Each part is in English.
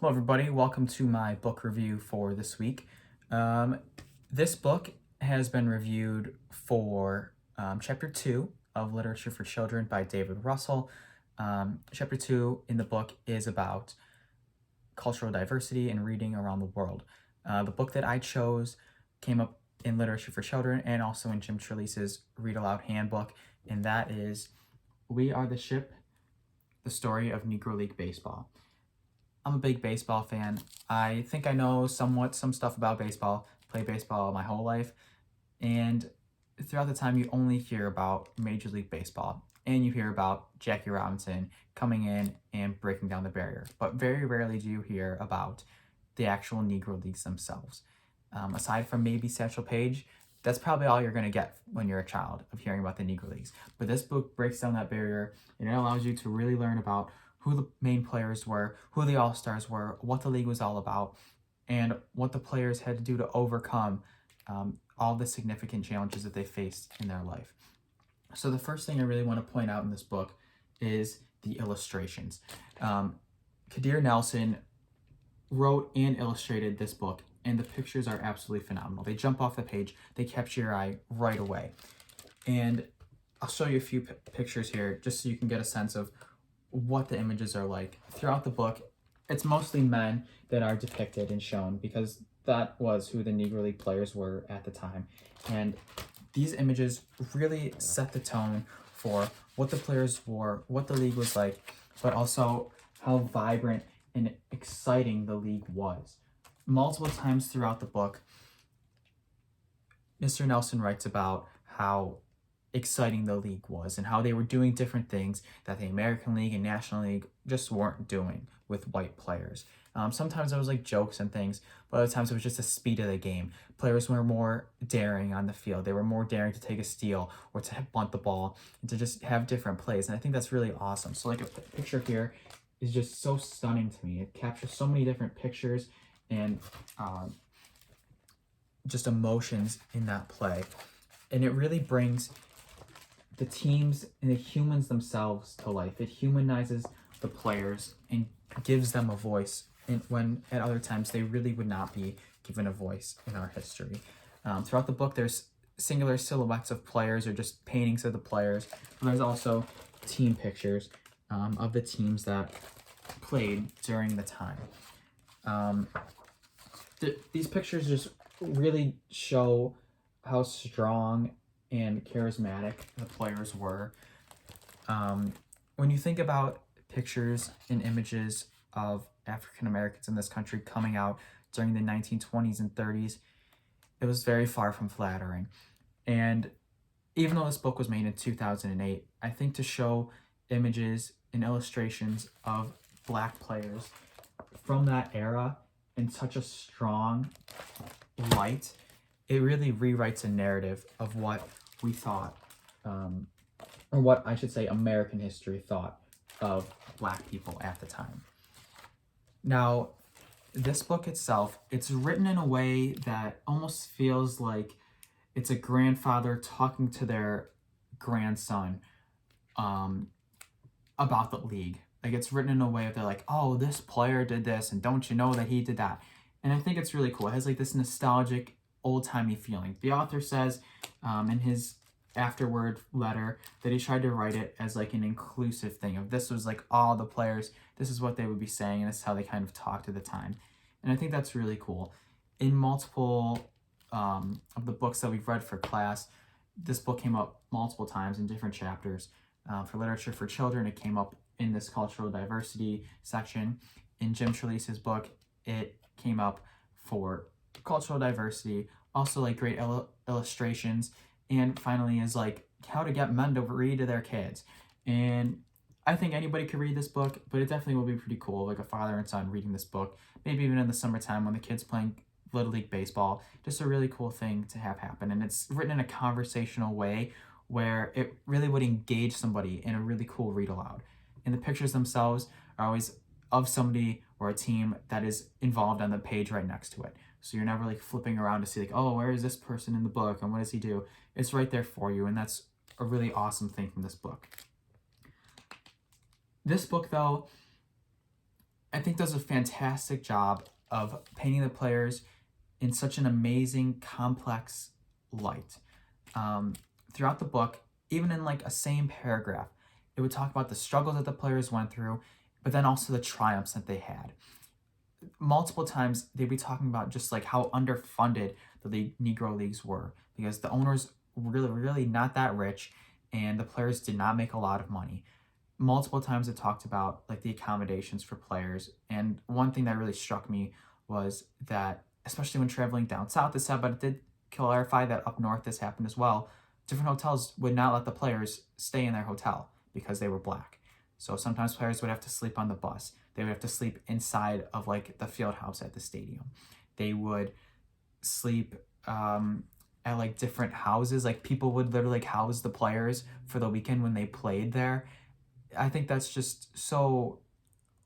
Hello everybody, welcome to my book review for this week. This book has been reviewed for Chapter 2 of Literature for Children by David Russell. Chapter 2 in the book is about cultural diversity and reading around the world. The book that I chose came up in Literature for Children and also in Jim Trelease's Read Aloud Handbook, and that is We Are the Ship, the story of Negro League Baseball. I'm a big baseball fan. I think I know somewhat some stuff about baseball, played baseball my whole life, and throughout the time you only hear about Major League Baseball, and you hear about Jackie Robinson coming in and breaking down the barrier, but very rarely do you hear about the actual Negro Leagues themselves. Aside from maybe Satchel Paige, that's probably all you're going to get when you're a child of hearing about the Negro Leagues. But this book breaks down that barrier, and it allows you to really learn about who the main players were, who the all-stars were, what the league was all about, and what the players had to do to overcome all the significant challenges that they faced in their life. So the first thing I really want to point out in this book is the illustrations. Kadir Nelson wrote and illustrated this book, and the pictures are absolutely phenomenal. They jump off the page, they capture your eye right away. And I'll show you a few pictures here just so you can get a sense of what the images are like. Throughout the book, it's mostly men that are depicted and shown because that was who the Negro League players were at the time. And these images really set the tone for what the players wore, what the league was like, but also how vibrant and exciting the league was. Multiple times throughout the book, Mr. Nelson writes about how exciting the league was and how they were doing different things that the American League and National League just weren't doing with white players. Sometimes it was like jokes and things, but other times it was just the speed of the game. Players were more daring on the field. They were more daring to take a steal or to bunt the ball and to just have different plays. And I think that's really awesome. So like a picture here is just so stunning to me. It captures so many different pictures and just emotions in that play. And it really brings the teams and the humans themselves to life. It humanizes the players and gives them a voice, and when at other times they really would not be given a voice in our history. Throughout the book, there's singular silhouettes of players or just paintings of the players. And there's also team pictures of the teams that played during the time. These pictures just really show how strong and charismatic the players were. When you think about pictures and images of African Americans in this country coming out during the 1920s and 30s, it was very far from flattering. And even though this book was made in 2008, I think to show images and illustrations of Black players from that era in such a strong light, it really rewrites a narrative of what we thought, or what I should say American history thought of Black people at the time. Now, this book itself, it's written in a way that almost feels like it's a grandfather talking to their grandson about the league. Like, it's written in a way of they're like, oh, this player did this, and don't you know that he did that? And I think it's really cool. It has like this nostalgic, old-timey feeling. The author says in his afterward letter that he tried to write it as like an inclusive thing. If this was like all the players, this is what they would be saying, and this is how they kind of talked at the time. And I think that's really cool. In multiple of the books that we've read for class, this book came up multiple times in different chapters. For Literature for Children, it came up in this cultural diversity section. In Jim Trelease's book, it came up for cultural diversity, also like great illustrations, and finally is like how to get men to read to their kids. And I think anybody could read this book, but it definitely will be pretty cool, like a father and son reading this book, maybe even in the summertime when the kid's playing Little League Baseball. Just a really cool thing to have happen. And it's written in a conversational way where it really would engage somebody in a really cool read aloud. And the pictures themselves are always of somebody or a team that is involved on the page right next to it. So you're never like flipping around to see like, oh, where is this person in the book and what does he do? It's right there for you, and that's a really awesome thing from this book. This book, though, I think does a fantastic job of painting the players in such an amazing, complex light. Throughout the book, even in like a same paragraph, it would talk about the struggles that the players went through, but then also the triumphs that they had. Multiple times they'd be talking about just like how underfunded the Negro leagues were because the owners really not that rich and the players did not make a lot of money. Multiple times it talked about like the accommodations for players, and one thing that really struck me was that especially when traveling down south this happened, but it did clarify that up north this happened as well. Different hotels would not let the players stay in their hotel because they were black. So sometimes players would have to sleep on the bus. They would have to sleep inside of like the field house at the stadium. They would sleep at like different houses. Like people would literally like house the players for the weekend when they played there. I think that's just so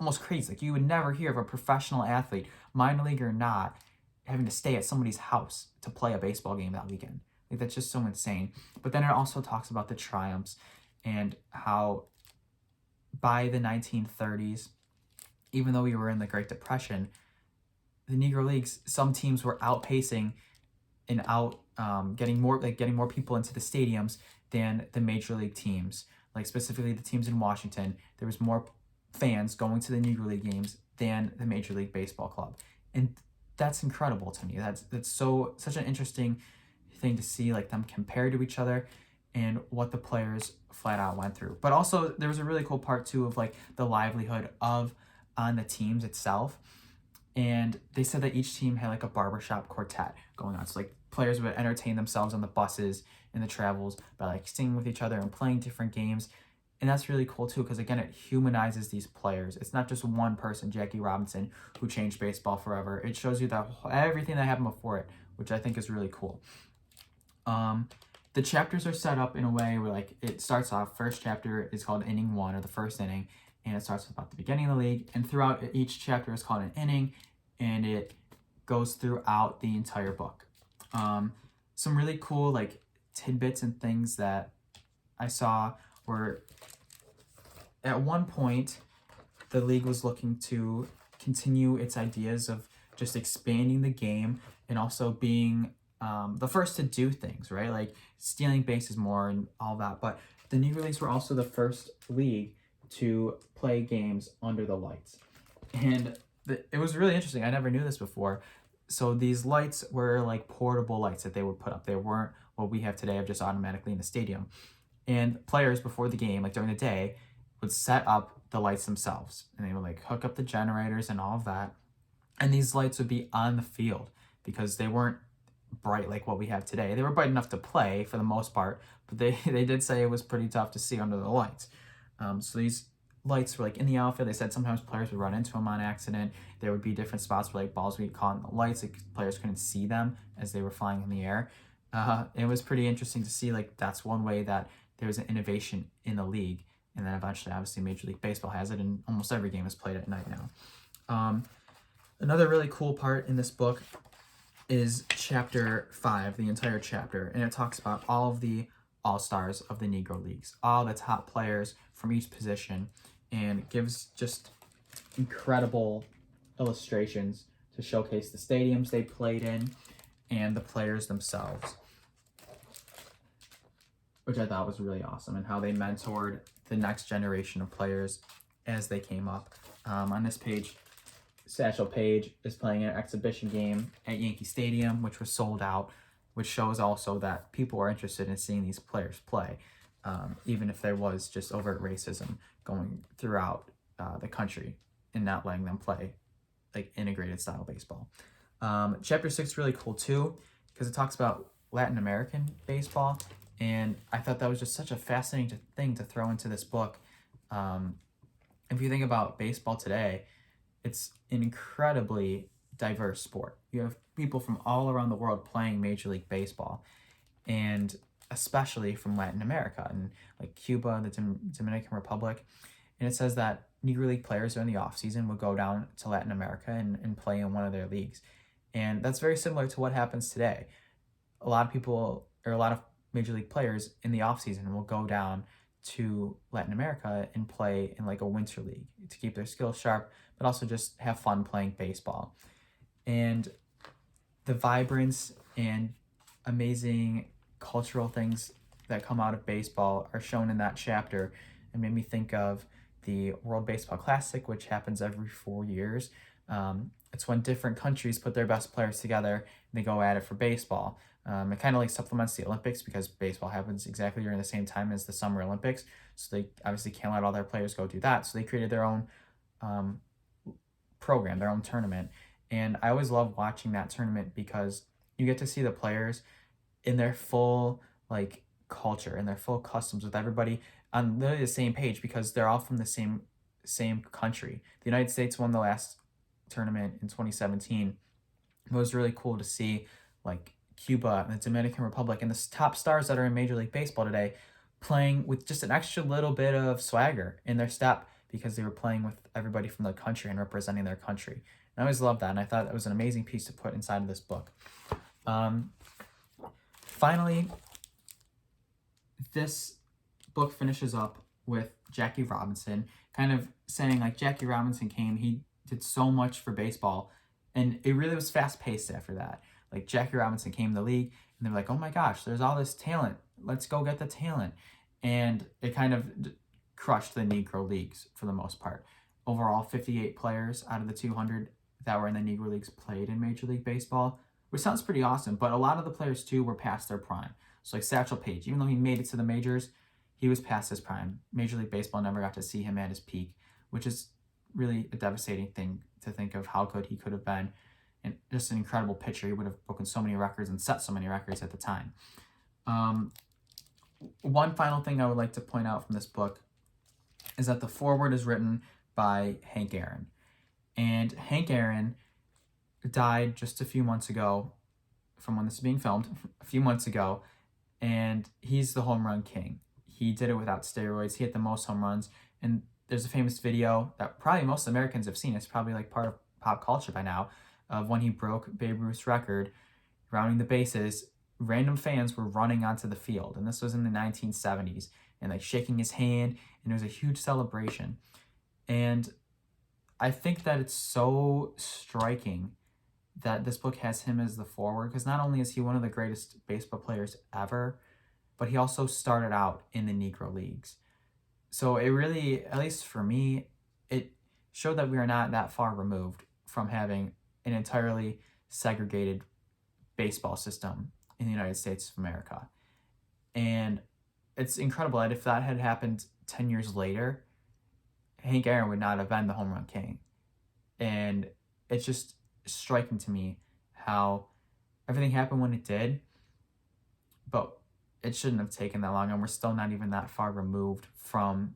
almost crazy. Like you would never hear of a professional athlete, minor league or not, having to stay at somebody's house to play a baseball game that weekend. Like that's just so insane. But then it also talks about the triumphs and how by the 1930s, even though we were in the Great Depression, the Negro Leagues, some teams were outpacing and getting more people into the stadiums than the major league teams. Like specifically the teams in Washington, there was more fans going to the Negro League games than the Major League Baseball club, and that's incredible to me. That's such an interesting thing to see, like them compared to each other and what the players flat out went through. But also there was a really cool part too of like the livelihood of on the teams itself. And they said that each team had like a barbershop quartet going on. So like players would entertain themselves on the buses and the travels by like singing with each other and playing different games. And that's really cool too, because again, it humanizes these players. It's not just one person, Jackie Robinson, who changed baseball forever. It shows you that everything that happened before it, which I think is really cool. The chapters are set up in a way where like it starts off, first chapter is called inning 1 or the first inning, and it starts with about the beginning of the league, and throughout each chapter is called an inning, and it goes throughout the entire book. Some really cool like tidbits and things that I saw were at one point the league was looking to continue its ideas of just expanding the game and also being the first to do things, right? Like stealing bases more and all that. But the Negro Leagues were also the first league to play games under the lights. And it was really interesting. I never knew this before. So these lights were like portable lights that they would put up. They weren't what we have today of just automatically in the stadium. And players before the game, like during the day, would set up the lights themselves. And they would like hook up the generators and all of that. And these lights would be on the field because they weren't bright like what we have today. They were bright enough to play for the most part, but they did say it was pretty tough to see under the lights. So these lights were like in the outfield. They said sometimes players would run into them on accident. There would be different spots where like balls would get caught in the lights. Like players couldn't see them as they were flying in the air. It was pretty interesting to see like that's one way that there's an innovation in the league. And then eventually, obviously, Major League Baseball has it, and almost every game is played at night now. Another really cool part in this book is chapter 5, the entire chapter, and it talks about all of the all-stars of the Negro Leagues, all the top players from each position, and gives just incredible illustrations to showcase the stadiums they played in and the players themselves, which I thought was really awesome, and how they mentored the next generation of players as they came up. On this page, Satchel Paige is playing an exhibition game at Yankee Stadium, which was sold out, which shows also that people are interested in seeing these players play, even if there was just overt racism going throughout the country and not letting them play like integrated style baseball. Chapter 6 is really cool too, because it talks about Latin American baseball, and I thought that was just such a fascinating thing to throw into this book. If you think about baseball today, it's an incredibly diverse sport. You have people from all around the world playing Major League Baseball, and especially from Latin America and like Cuba, the Dominican Republic. And it says that Negro League players during the offseason would go down to Latin America and play in one of their leagues. And that's very similar to what happens today. A lot of people, or a lot of Major League players in the offseason will go down to Latin America and play in like a winter league to keep their skills sharp, but also just have fun playing baseball. And the vibrance and amazing cultural things that come out of baseball are shown in that chapter, and made me think of the World Baseball Classic, which happens every 4 years. It's when different countries put their best players together and they go at it for baseball. It kind of like supplements the Olympics because baseball happens exactly during the same time as the Summer Olympics. So they obviously can't let all their players go do that. So they created their own program, their own tournament. And I always love watching that tournament because you get to see the players in their full like culture and their full customs with everybody on literally the same page because they're all from the same country. The United States won the last tournament in 2017. It was really cool to see like Cuba and the Dominican Republic and the top stars that are in Major League Baseball today playing with just an extra little bit of swagger in their step because they were playing with everybody from the country and representing their country. And I always loved that, and I thought that was an amazing piece to put inside of this book. Finally, this book finishes up with Jackie Robinson kind of saying like Jackie Robinson came, he did so much for baseball, and it really was fast-paced after that. Like Jackie Robinson came to the league and they were like, oh my gosh, there's all this talent, let's go get the talent. And it kind of crushed the Negro leagues for the most part. Overall, 58 players out of the 200 that were in the Negro leagues played in Major League Baseball, which sounds pretty awesome, but a lot of the players too were past their prime. So like Satchel Paige, even though he made it to the majors, he was past his prime. Major League Baseball never got to see him at his peak, which is really a devastating thing to think of how good he could have been. And just an incredible pitcher. He would have broken so many records and set so many records at the time. One final thing I would like to point out from this book is that the foreword is written by Hank Aaron. And Hank Aaron died just a few months ago from when this is being filmed, a few months ago, and he's the home run king. He did it without steroids. He hit the most home runs, and there's a famous video that probably most Americans have seen. It's probably like part of pop culture by now, of when he broke Babe Ruth's record, rounding the bases. Random fans were running onto the field, and this was in the 1970s, and like shaking his hand, and it was a huge celebration. And I think that it's so striking that this book has him as the forward, because not only is he one of the greatest baseball players ever, but he also started out in the Negro leagues. So it really, at least for me, it showed that we are not that far removed from having an entirely segregated baseball system in the United States of America. And it's incredible that if that had happened 10 years later, Hank Aaron would not have been the home run king. And it's just striking to me how everything happened when it did, but it shouldn't have taken that long, and we're still not even that far removed from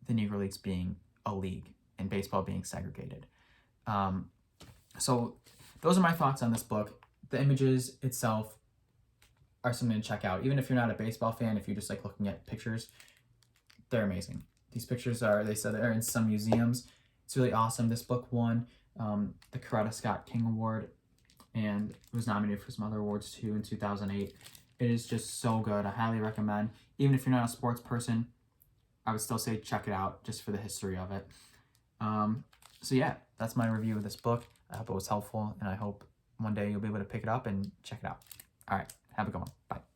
the Negro Leagues being a league and baseball being segregated. So those are my thoughts on this book. The images itself are something to check out. Even if you're not a baseball fan, if you just like looking at pictures, they're amazing. These pictures are, they said, they're in some museums. It's really awesome. This book won the Coretta Scott King Award, and it was nominated for some other awards too in 2008. It is just so good. I highly recommend. Even if you're not a sports person, I would still say check it out just for the history of it. So yeah, that's my review of this book. I hope it was helpful, and I hope one day you'll be able to pick it up and check it out. All right, have a good one. Bye.